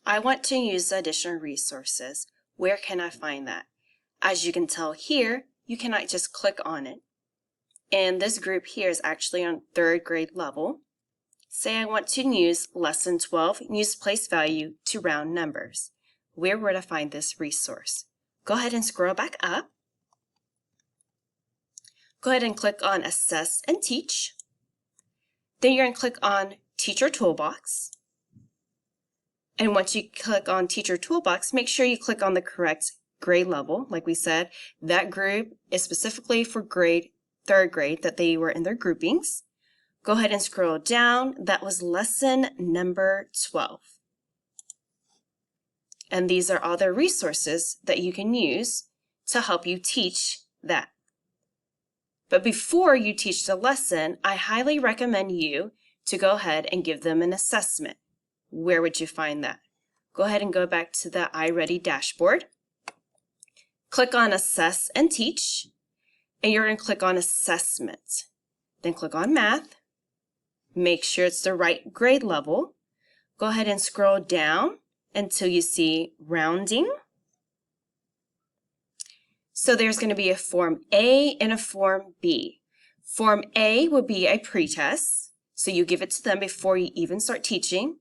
I want to use the additional resources. Where can I find that? As you can tell here, you cannot just click on it. And this group here is actually on 3rd grade level. Say I want to use lesson 12, use place value to round numbers. Where would I find this resource? Go ahead and scroll back up. Go ahead and click on Assess and Teach. Then you're going to click on Teacher Toolbox. And once you click on Teacher Toolbox, make sure you click on the correct grade level. Like we said, that group is specifically for 3rd grade that they were in their groupings. Go ahead and scroll down. That was lesson number 12. And these are all the resources that you can use to help you teach that. But before you teach the lesson, I highly recommend you to go ahead and give them an assessment. Where would you find that? Go ahead and go back to the iReady dashboard. Click on Assess and Teach, and you're going to click on Assessment. Then click on Math. Make sure it's the right grade level. Go ahead and scroll down until you see Rounding. So there's going to be a Form A and a Form B. Form A will be a pretest, so you give it to them before you even start teaching,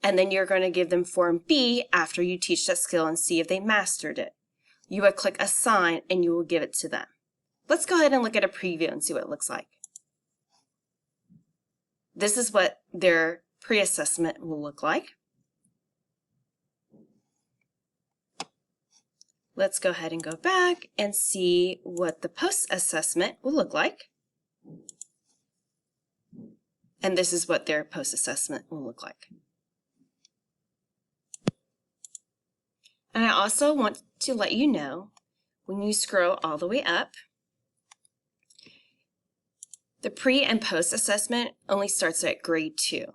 and then you're going to give them Form B after you teach that skill and see if they mastered it. You would click Assign and you will give it to them. Let's go ahead and look at a preview and see what it looks like. This is what their pre-assessment will look like. Let's go ahead and go back and see what the post-assessment will look like. And this is what their post-assessment will look like. And I also want to let you know, when you scroll all the way up, the pre and post assessment only starts at grade 2.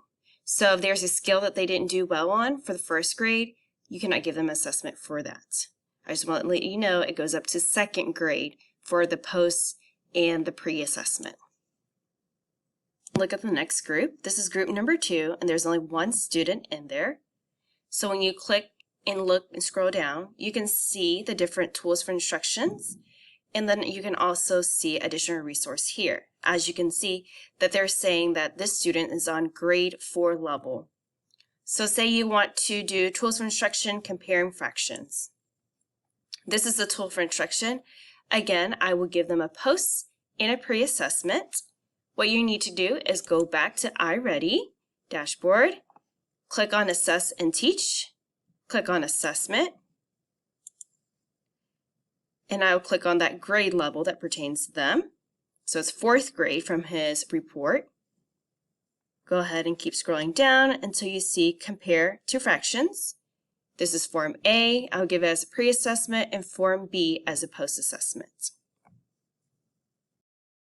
So if there's a skill that they didn't do well on for the 1st grade, you cannot give them an assessment for that. I just want to let you know it goes up to 2nd grade for the post and the pre-assessment. Look at the next group. This is group number 2, and there's only 1 student in there. So when you click and look and scroll down, you can see the different tools for instructions, and then you can also see additional resource here. As you can see that they're saying that this student is on grade 4 level. So say you want to do tools for instruction comparing fractions. This is the tool for instruction. Again, I will give them a post and a pre-assessment. What you need to do is go back to iReady dashboard, click on Assess and Teach, click on Assessment, and I will click on that grade level that pertains to them. So it's 4th grade from his report. Go ahead and keep scrolling down until you see Compare to Fractions. This is Form A. I'll give it as a pre-assessment and Form B as a post-assessment.